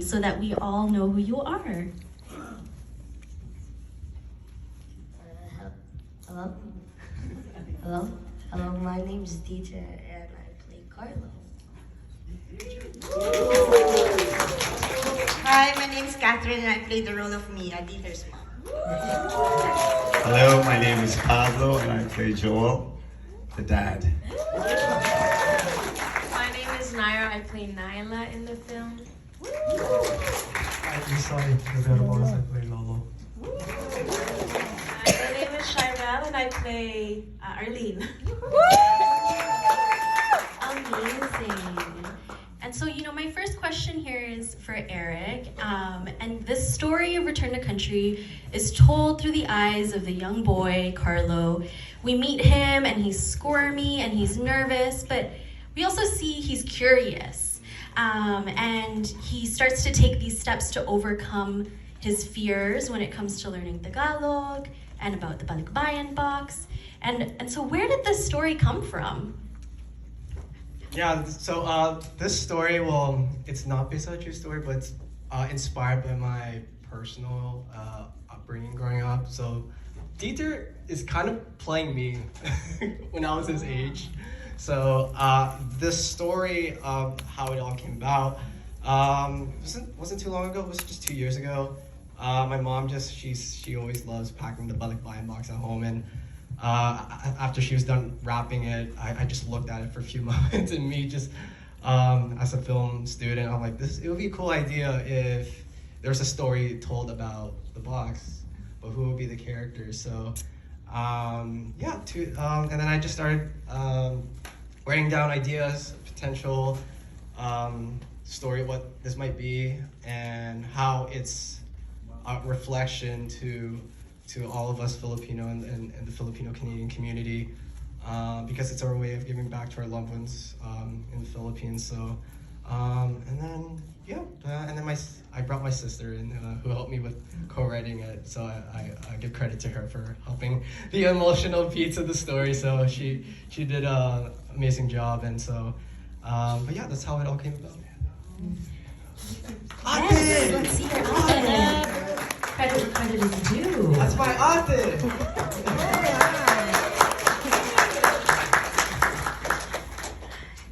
so that we all know who you are. Hello? Hello? Hello, my name's DJ and I play Carlo. Hi, my name's Catherine and I play the role of Mia, Dieter's mom. Hello, my name is Pablo and I play Joel, the dad. My name is Naira. I play Nyla in the film. I'm sorry, Roberto I play Lolo. My name is Shirel and I play Arlene. Amazing. And so, my first question here is for Eric. And this story of Return to Country is told through the eyes of the young boy, Carlo. We meet him and he's squirmy and he's nervous, but we also see he's curious. And he starts to take these steps to overcome his fears when it comes to learning Tagalog and about the Kababayan box. And so where did this story come from? Yeah, so this story, well, it's not based on a true story, but it's inspired by my personal upbringing growing up. So Dieter is kind of playing me when I was his age. So this story of how it all came about wasn't too long ago. It was just 2 years ago. My mom she always loves packing the balikbayan box at home, and after she was done wrapping it, I just looked at it for a few moments, and me just as a film student, I'm like, it would be a cool idea if there's a story told about the box, but who would be the characters? So and then I just started writing down ideas, potential story, what this might be, and how it's a reflection to all of us Filipino and the Filipino Canadian community, because it's our way of giving back to our loved ones in the Philippines. So, and then I brought my sister in, who helped me with co-writing it. So I give credit to her for helping the emotional beats of the story. So she did an amazing job, and so but yeah, that's how it all came about. Yes, let's see your ate. Credit where credit is due. That's my ate!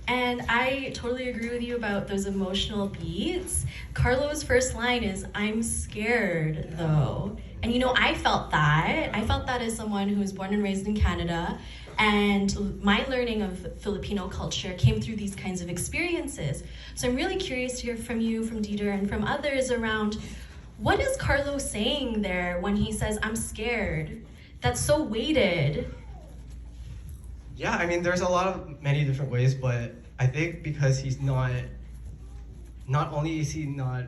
And I totally agree with you about those emotional beats. Carlo's first line is, "I'm scared though." And I felt that. I felt that as someone who was born and raised in Canada. And my learning of Filipino culture came through these kinds of experiences. So I'm really curious to hear from you, from Dieter, and from others around, what is Carlo saying there when he says, "I'm scared"? That's so weighted. Yeah, I mean, there's many different ways, but I think because he's not only is he not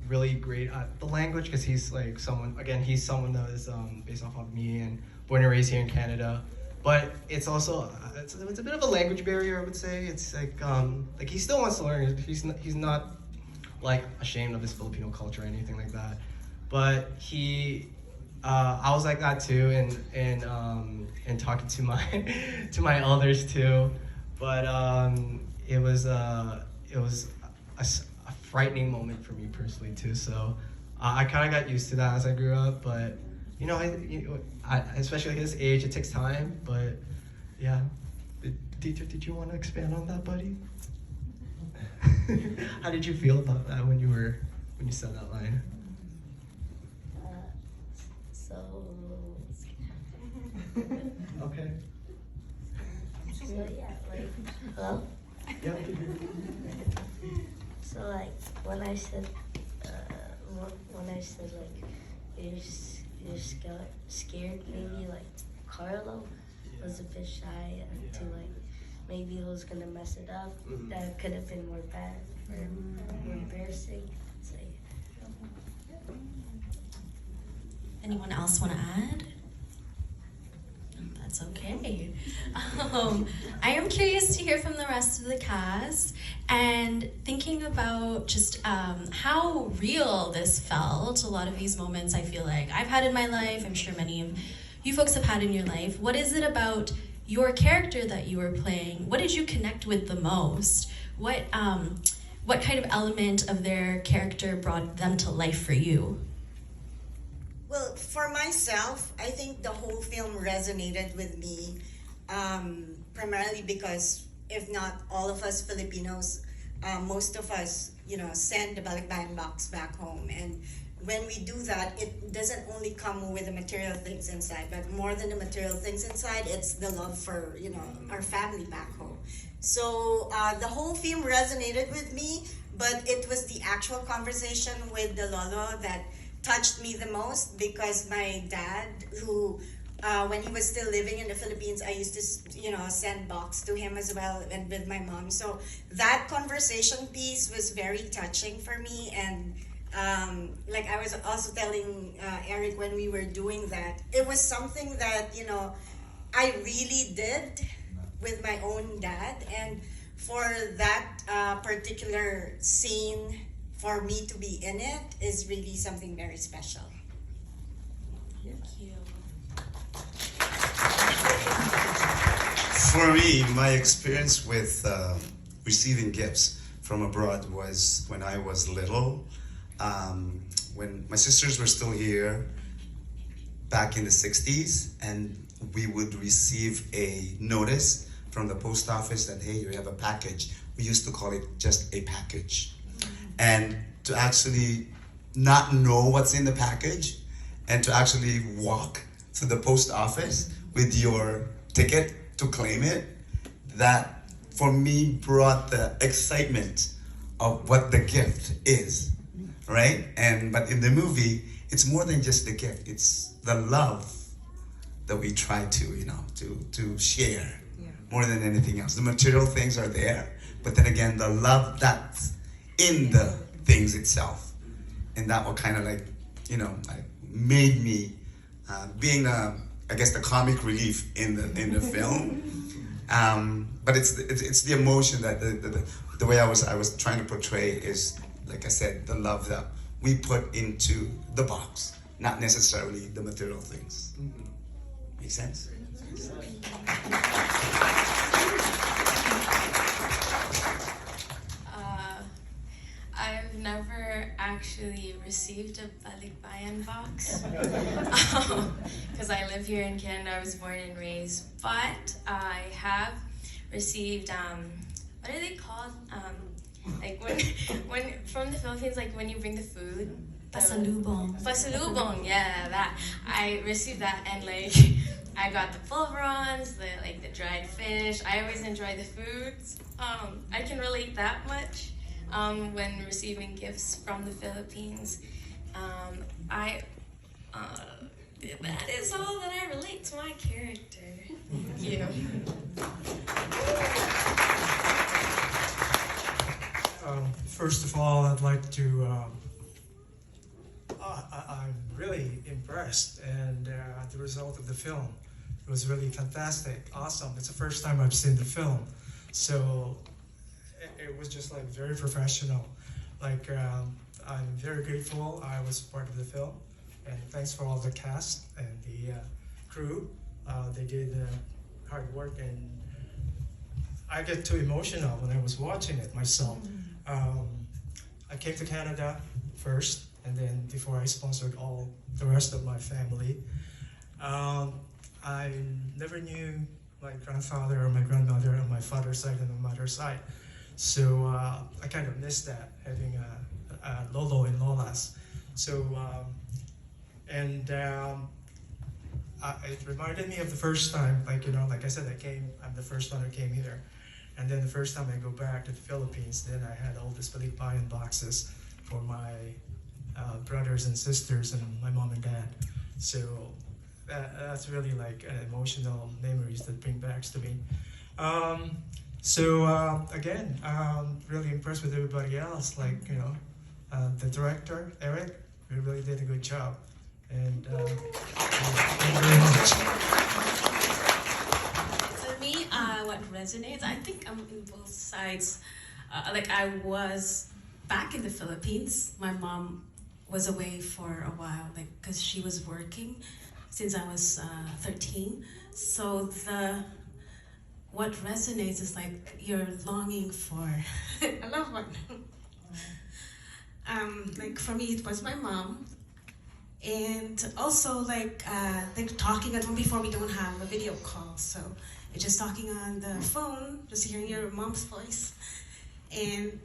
really great at the language, because he's like he's someone that is based off of me and born and raised here in Canada, but it's also it's a bit of a language barrier, I would say. It's like he still wants to learn. He's not like ashamed of his Filipino culture or anything like that, but I was like that too, and talking to my elders too, but it was a frightening moment for me personally too. So I kind of got used to that as I grew up, but especially at his age, it takes time. But yeah, Dieter, did you want to expand on that, buddy? How did you feel about that when you said that line? Okay. So yeah, hello? Yeah. So when I said you're scared, maybe Carlo was a bit shy and to maybe he was gonna mess it up. That could have been more bad or more embarrassing. So yeah. Anyone else want to add? That's okay. I am curious to hear from the rest of the cast and thinking about just how real this felt. A lot of these moments I feel like I've had in my life. I'm sure many of you folks have had in your life. What is it about your character that you were playing? What did you connect with the most? What what kind of element of their character brought them to life for you? Well, for myself, I think the whole film resonated with me, primarily because if not all of us Filipinos, most of us, send the balikbayan box back home. And when we do that, it doesn't only come with the material things inside, but more than the material things inside, it's the love for, our family back home. So the whole film resonated with me, but it was the actual conversation with the lolo that touched me the most, because my dad, who when he was still living in the Philippines, I used to send box to him as well, and with my mom. So that conversation piece was very touching for me. And like I was also telling Eric when we were doing that, it was something that I really did with my own dad. And for that particular scene, for me to be in it is really something very special. Thank you. For me, my experience with receiving gifts from abroad was when I was little. When my sisters were still here back in the 60s, and we would receive a notice from the post office that, hey, you have a package. We used to call it just a package. And to actually not know what's in the package, and to actually walk to the post office with your ticket to claim it, that for me brought the excitement of what the gift is, right? But in the movie, it's more than just the gift. It's the love that we try to share more than anything else. The material things are there, but then again, the love that's in the things itself. And that will kind of like made me being I guess the comic relief in the film. But it's the emotion that the way I was trying to portray is, like I said, the love that we put into the box, not necessarily the material things. Make sense? I've never actually received a balikbayan box because I live here in Canada. I was born and raised, but I have received what are they called? Like when from the Philippines, like when you bring the food. Pasalubong. Pasalubong, yeah, that. I received that, and like I got the pulverons, the dried fish. I always enjoy the foods. I can relate that much. When receiving gifts from the Philippines, that is all that I relate to my character. First of all, I'd like to. I'm really impressed, and the result of the film, it was really fantastic, awesome. It's the first time I've seen the film, so. It was just like very professional. Like I'm very grateful I was part of the film, and thanks for all the cast and the crew. They did hard work, and I get too emotional when I was watching it myself. I came to Canada first, and then before I sponsored all the rest of my family, I never knew my grandfather or my grandmother on my father's side and my mother's side. So I kind of missed that, having a Lolo and Lolas. So, it reminded me of the first time, like I said, I'm the first one who came here. And then the first time I go back to the Philippines, then I had all these balikbayan boxes for my brothers and sisters and my mom and dad. So that's really like emotional memories that bring back to me. Again, really impressed with everybody else. The director, Eric, we really did a good job. And thank you very much. For me, what resonates, I think I'm in both sides. I was back in the Philippines. My mom was away for a while, because she was working since I was 13. So what resonates is you're longing for a loved one. Like for me, it was my mom. And also like talking at home before we don't have a video call, so it's just talking on the phone, just hearing your mom's voice, and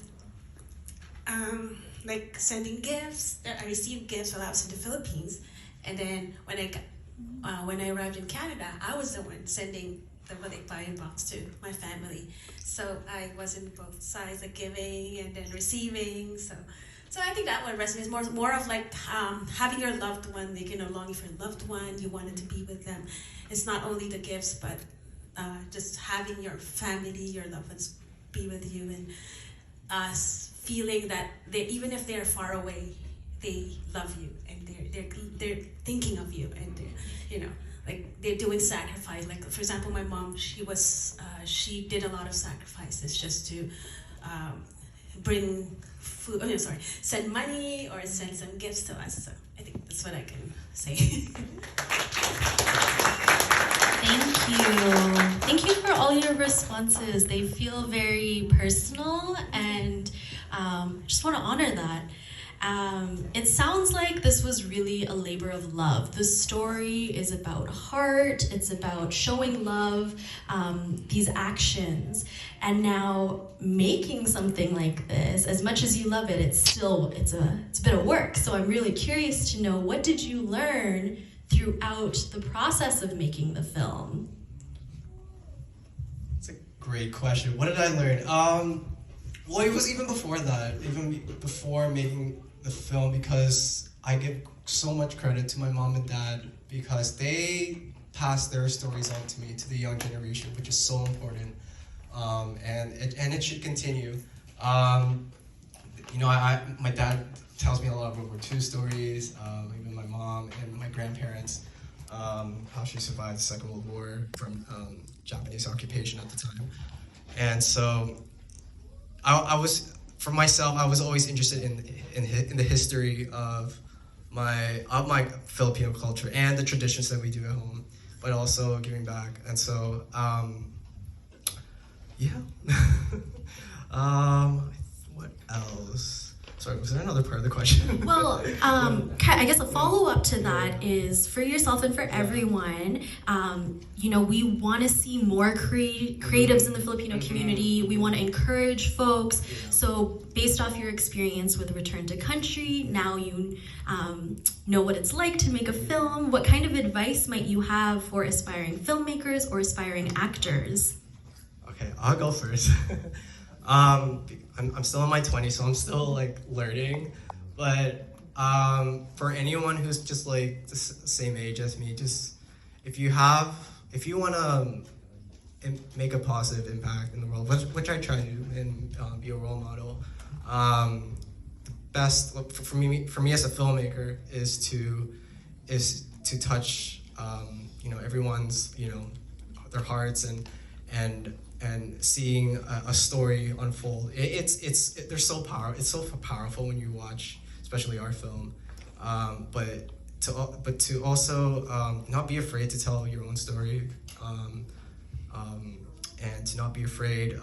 like sending gifts. I received gifts while I was in the Philippines, and then when I arrived in Canada, I was the one sending the balikbayan box to my family. So I was in both sides, like giving and then receiving. So I think that one resonates more of like having your loved one, like, you know, longing for your loved one, you wanted to be with them. It's not only the gifts, but just having your family, your loved ones be with you, and feeling that even if they're far away, they love you and they're thinking of you, and you know, like they're doing sacrifice. Like for example, my mom, she did a lot of sacrifices just to bring food. Oh, no, sorry, send money or send some gifts to us. So I think that's what I can say. Thank you. Thank you for all your responses. They feel very personal, and just want to honor that. It sounds like this was really a labor of love. The story is about heart, it's about showing love, these actions, and now making something like this, as much as you love it, it's a bit of work. So I'm really curious to know, what did you learn throughout the process of making the film? It's a great question. What did I learn? Well, it was even before that, even before making the film, because I give so much credit to my mom and dad, because they passed their stories on to me, to the young generation, which is so important, and it should continue. You know, my dad tells me a lot of World War II stories, even my mom and my grandparents, how she survived the Second World War from Japanese occupation at the time. And so I was, for myself, I was always interested in the history of my Filipino culture and the traditions that we do at home, but also giving back. And so, yeah. What else? Sorry, was there another part of the question? Well, I guess a follow-up to that is, for yourself and for everyone, you know, we want to see more creatives in the Filipino community. We want to encourage folks. So based off your experience with Return to Country, now you know what it's like to make a film. What kind of advice might you have for aspiring filmmakers or aspiring actors? Okay, I'll go first. I'm still in my 20s, so I'm still like learning. But for anyone who's just like the same age as me, just if you want to make a positive impact in the world, which I try to do, and be a role model, the best for me as a filmmaker is to touch you know, everyone's, you know, their hearts, and seeing a story unfold. They're so powerful. It's so powerful when you watch, especially our film. But to also not be afraid to tell your own story, and to not be afraid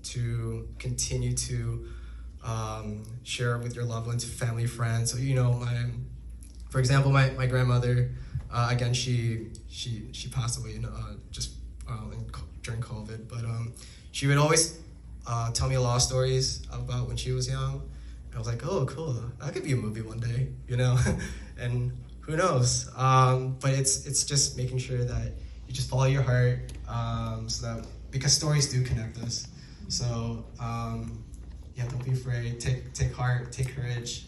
to continue to share with your loved ones, family, friends. So, you know, for example, my grandmother, again, she passed away during COVID, but she would always tell me a lot of stories about when she was young. I was like, oh, cool, that could be a movie one day, you know, and who knows? But it's just making sure that you just follow your heart, so that, because stories do connect us. So yeah, don't be afraid. Take heart, take courage.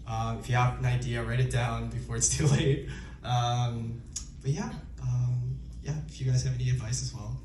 If you have an idea, write it down before it's too late. But yeah, if you guys have any advice as well.